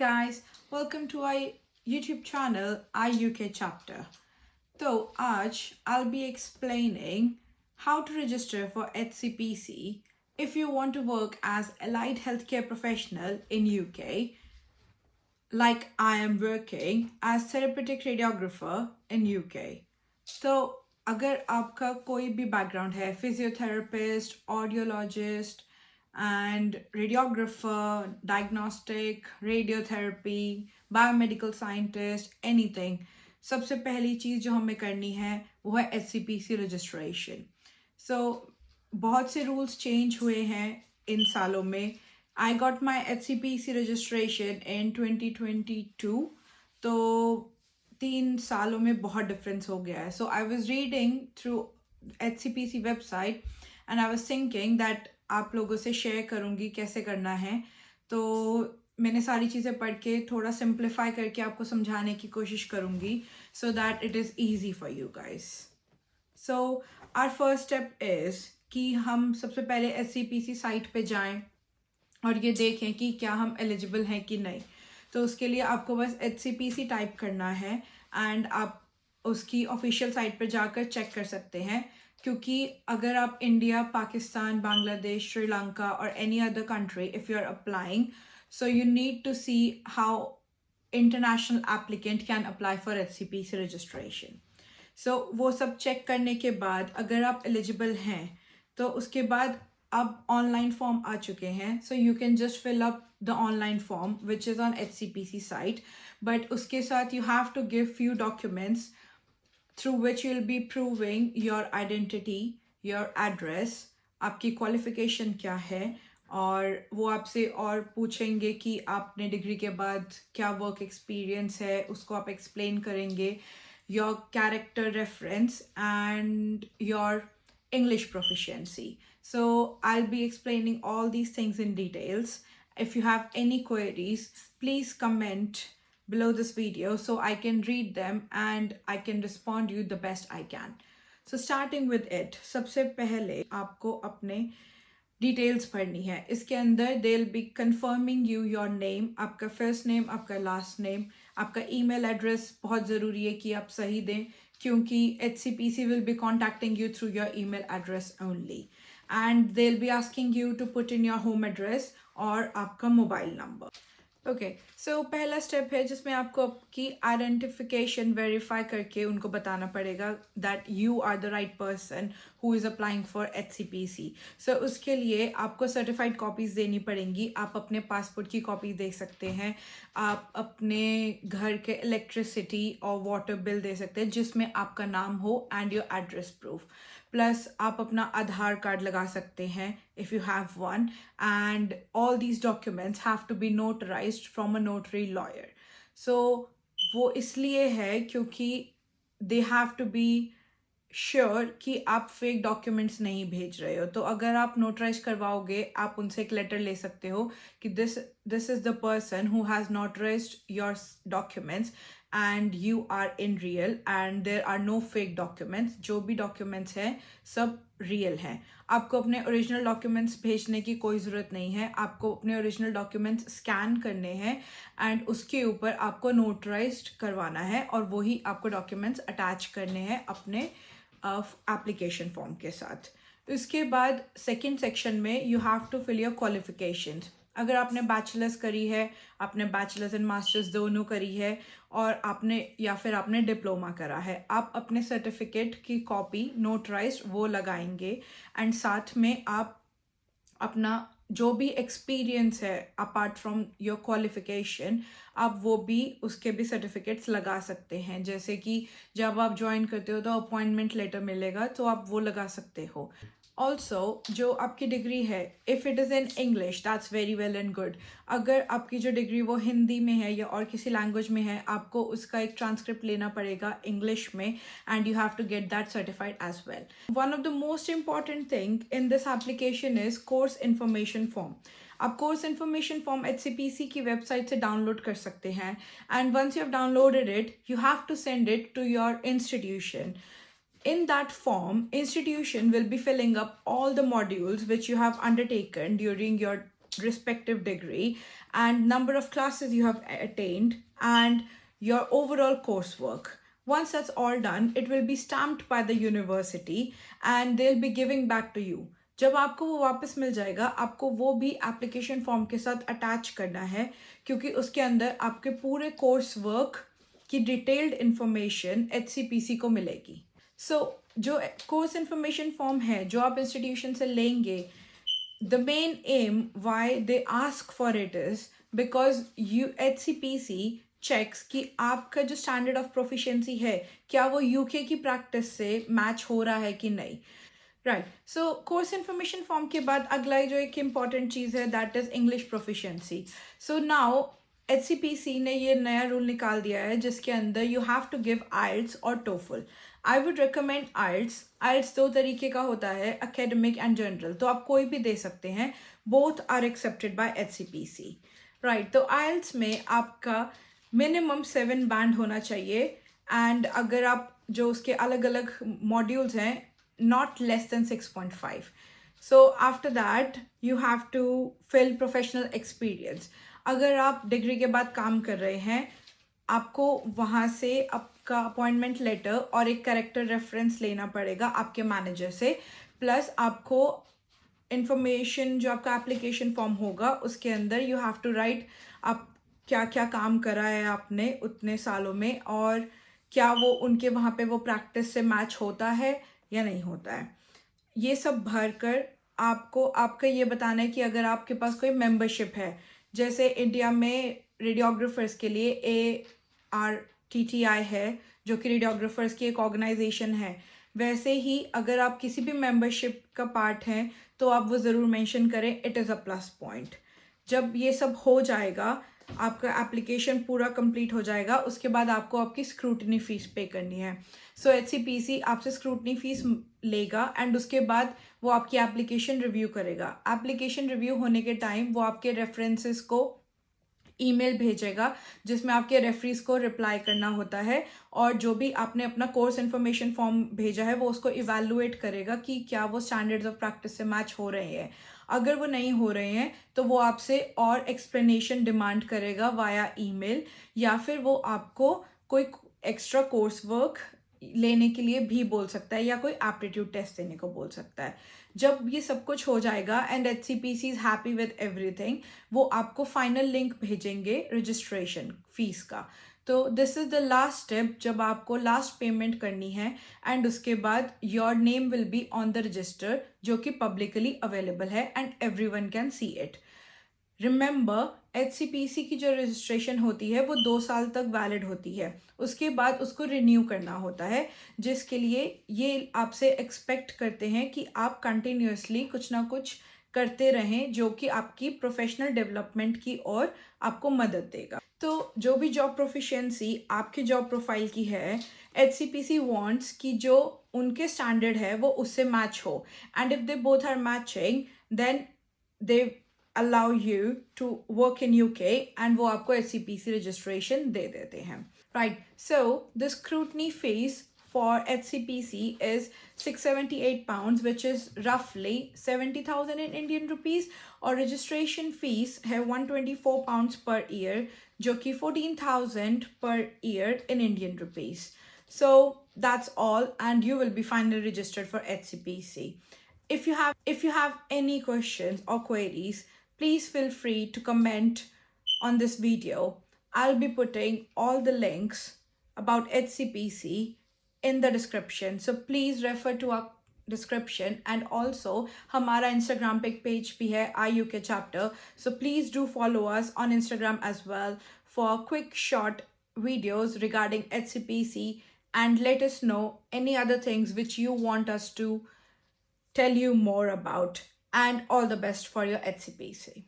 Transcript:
guys, welcome to our YouTube channel, iUK chapter. So, आज I'll be explaining how to register for HCPC if you want to work as allied healthcare professional in UK, like I am working as therapeutic radiographer in UK. तो अगर आपका कोई भी background है, physiotherapist, audiologist and radiographer, diagnostic, radiotherapy, biomedical scientist, anything, सबसे पहली चीज़ जो हमें करनी है वो है HCPC रजिस्ट्रेशन. सो बहुत से रूल्स चेंज हुए हैं इन सालों में. I got my HCPC registration in 2022. तो 3 सालों में बहुत डिफरेंस हो गया है. So I was reading through HCPC website and I was thinking that आप लोगों से शेयर करूँगी कैसे करना है. तो मैंने सारी चीज़ें पढ़ के थोड़ा सिंप्लीफाई करके आपको समझाने की कोशिश करूँगी so that it is easy for you guys. So our first step is कि हम सबसे पहले HCPC साइट पे जाएं और ये देखें कि क्या हम एलिजिबल हैं कि नहीं. तो उसके लिए आपको बस HCPC टाइप करना है एंड आप उसकी ऑफिशियल साइट पर जाकर चेक कर सकते हैं. क्योंकि अगर आप इंडिया, पाकिस्तान, बांग्लादेश, श्रीलंका और any other country if you are applying, so you need to see how international applicant can apply for HCPC registration. So वो सब चेक करने के बाद अगर आप एलिजिबल हैं तो उसके बाद अब ऑनलाइन फॉर्म आ चुके हैं. So you can just fill up the online form which is on HCPC site. But उसके साथ you have to give few documents through which you'll be proving your identity, your address, आपकी qualification क्या है, और वो आपसे और पूछेंगे कि आपने डिग्री के बाद क्या वर्क एक्सपीरियंस है, उसको आप एक्सप्लेन करेंगे, your character reference and your English proficiency. So I'll be explaining all these things in details. If you have any queries, please comment below this video so I can read them and I can respond you the best I can. So starting with it, सबसे पहले आपको अपने details भरनी है. इसके अंदर they'll be confirming you your name, आपका first name, आपका लास्ट नेम, आपका ईमेल एड्रेस बहुत ज़रूरी है कि आप सही दें क्योंकि HCPC will be contacting you through your email address only. And they'll be asking you to put in your home address और आपका मोबाइल नंबर. ओके, सो पहला स्टेप है जिसमें आपको आपकी आइडेंटिफिकेशन वेरीफाई करके उनको बताना पड़ेगा that you are the right person who is applying for HCPC. So उसके लिए आपको सर्टिफाइड कॉपीज़ देनी पड़ेंगी. आप अपने पासपोर्ट की कॉपी दे सकते हैं, आप अपने घर के इलेक्ट्रिसिटी और वाटर बिल दे सकते हैं जिसमें आपका नाम हो and your address proof. Plus आप अपना आधार कार्ड लगा सकते हैं if you have one, and all these documents have to be notarized from a notary lawyer. So वो इसलिए है क्योंकि they have to be sure कि आप फेक डॉक्यूमेंट्स नहीं भेज रहे हो. तो अगर आप नोटराइज करवाओगे आप उनसे एक लेटर ले सकते हो कि this is the person who has notarised your documents and you are in real and there are no fake documents. जो भी डॉक्यूमेंट्स हैं सब रियल हैं. आपको अपने ओरिजिनल डॉक्यूमेंट्स भेजने की कोई ज़रूरत नहीं है. आपको अपने ओरिजिनल डॉक्यूमेंट्स स्कैन करने हैं एंड उसके ऊपर आपको नोटराइज्ड करवाना है और वही आपको डॉक्यूमेंट्स अटैच करने हैं अपने एप्लीकेशन फॉर्म के साथ. उसके बाद सेकेंड सेक्शन में you have to fill your qualifications. अगर आपने बैचलर्स करी है, आपने बैचलर्स एंड मास्टर्स दोनों करी है और आपने या फिर आपने डिप्लोमा करा है, आप अपने सर्टिफिकेट की कॉपी नोटराइज्ड वो लगाएंगे एंड साथ में आप अपना जो भी एक्सपीरियंस है अपार्ट फ्रॉम योर क्वालिफिकेशन आप वो भी उसके भी सर्टिफिकेट्स लगा सकते हैं. जैसे कि जब आप ज्वाइन करते हो तो अपॉइंटमेंट लेटर मिलेगा तो आप वो लगा सकते हो. ऑल्सो जो आपकी डिग्री है if it is in English that's very well and good. अगर आपकी जो डिग्री वो हिंदी में है या और किसी लैंग्वेज में है आपको उसका एक ट्रांसक्रिप्ट लेना पड़ेगा इंग्लिश में and you have to get that certified as well. One of the most important thing in this application is course information form. आप कोर्स इन्फॉर्मेशन फॉर्म HCPC की वेबसाइट से डाउनलोड कर सकते हैं and once you have downloaded it you have to send it to your institution. In that form, institution will be filling up all the modules which you have undertaken during your respective degree and number of classes you have attained and your overall coursework. Once that's all done, it will be stamped by the university and they'll be giving back to you. जब आपको वो वापस मिल जाएगा, आपको वो भी application form के साथ अटैच करना है, क्योंकि उसके अंदर आपके पूरे कोर्स वर्क की डिटेल्ड इंफॉर्मेशन HCPC को मिलेगी. सो जो कोर्स इंफॉर्मेशन फॉर्म है जो आप इंस्टीट्यूशन से लेंगे, the main aim why they ask for it is because HCPC checks कि आपका जो स्टैंडर्ड ऑफ प्रोफिशिएंसी है क्या वो यूके की प्रैक्टिस से मैच हो रहा है कि नहीं. राइट. सो कोर्स इन्फॉर्मेशन फॉर्म के बाद अगला जो एक इम्पॉर्टेंट चीज़ है that is English proficiency. So now HCPC ने ये नया रूल निकाल दिया है जिसके अंदर you have to give IELTS और TOEFL. I would recommend IELTS. IELTS दो तरीके का होता है, एकेडमिक एंड जनरल, तो आप कोई भी दे सकते हैं. Both are accepted by HCPC. Right. तो IELTS में आपका मिनिमम 7 बैंड होना चाहिए एंड अगर आप जो उसके अलग अलग मॉड्यूल्स हैं not less than 6.5. So after that you have to fill professional experience. अगर आप डिग्री के बाद काम कर रहे हैं, आपको वहाँ से आपका अपॉइंटमेंट लेटर और एक कैरेक्टर रेफरेंस लेना पड़ेगा आपके मैनेजर से. प्लस आपको इंफॉर्मेशन जो आपका एप्लीकेशन फॉर्म होगा उसके अंदर यू हैव टू राइट आप क्या क्या काम करा है आपने उतने सालों में और क्या वो उनके वहाँ पे वो प्रैक्टिस से मैच होता है या नहीं होता है. ये सब भर कर आपको आपका ये बताना है कि अगर आपके पास कोई मेंबरशिप है, जैसे इंडिया में रेडियोग्राफर्स के लिए ARTTI है जो कि रेडियोग्राफर्स की एक ऑर्गेनाइजेशन है, वैसे ही अगर आप किसी भी मेंबरशिप का पार्ट हैं तो आप वो ज़रूर मेंशन करें. It is a plus point. जब ये सब हो जाएगा, आपका एप्लीकेशन पूरा कंप्लीट हो जाएगा, उसके बाद आपको आपकी स्क्रूटनी फ़ीस पे करनी है. सो HCPC आपसे स्क्रूटनी फ़ीस लेगा एंड उसके बाद वो आपकी एप्लीकेशन रिव्यू करेगा. एप्लीकेशन रिव्यू होने के टाइम वो आपके रेफरेंसेस को ईमेल भेजेगा जिसमें आपके रेफरीज को रिप्लाई करना होता है और जो भी आपने अपना कोर्स इन्फॉर्मेशन फॉर्म भेजा है वो उसको इवैल्यूएट करेगा कि क्या वो स्टैंडर्ड्स ऑफ प्रैक्टिस से मैच हो रहे हैं. अगर वो नहीं हो रहे हैं तो वो आपसे और एक्सप्लेनेशन डिमांड करेगा वाया ईमेल, या फिर वो आपको कोई एक्स्ट्रा कोर्स वर्क लेने के लिए भी बोल सकता है या कोई एप्टीट्यूड टेस्ट देने को बोल सकता है. जब ये सब कुछ हो जाएगा and HCPC is happy with everything, वो आपको फाइनल लिंक भेजेंगे रजिस्ट्रेशन फीस का. तो this is the last step जब आपको लास्ट पेमेंट करनी है एंड उसके बाद your name will be on the register जो कि पब्लिकली अवेलेबल है and everyone can see it. Remember, HCPC की जो रजिस्ट्रेशन होती है वो 2 साल तक वैलिड होती है, उसके बाद उसको रिन्यू करना होता है, जिसके लिए ये आपसे एक्सपेक्ट करते हैं कि आप कंटिन्यूसली कुछ ना कुछ करते रहें जो कि आपकी प्रोफेशनल डेवलपमेंट की ओर आपको मदद देगा. तो जो भी जॉब प्रोफिशिएंसी आपकी जॉब प्रोफाइल की है, HCPC वांट्स कि जो उनके स्टैंडर्ड है वो उससे मैच हो and if they both are matching then they allow you to work in UK and वो आपको HCPC registration दे देते हैं. Right, so the scrutiny fees for HCPC is £678 which is roughly 70,000 in Indian rupees, और registration fees है £124 per year जो कि 14,000 per year in Indian rupees. So that's all and you will be finally registered for HCPC. If you have any questions or queries, please feel free to comment on this video. I'll be putting all the links about HCPC in the description. So please refer to our description and also हमारा Instagram page भी है iUK chapter. So please do follow us on Instagram as well for quick short videos regarding HCPC and let us know any other things which you want us to tell you more about. And all the best for your HCPC.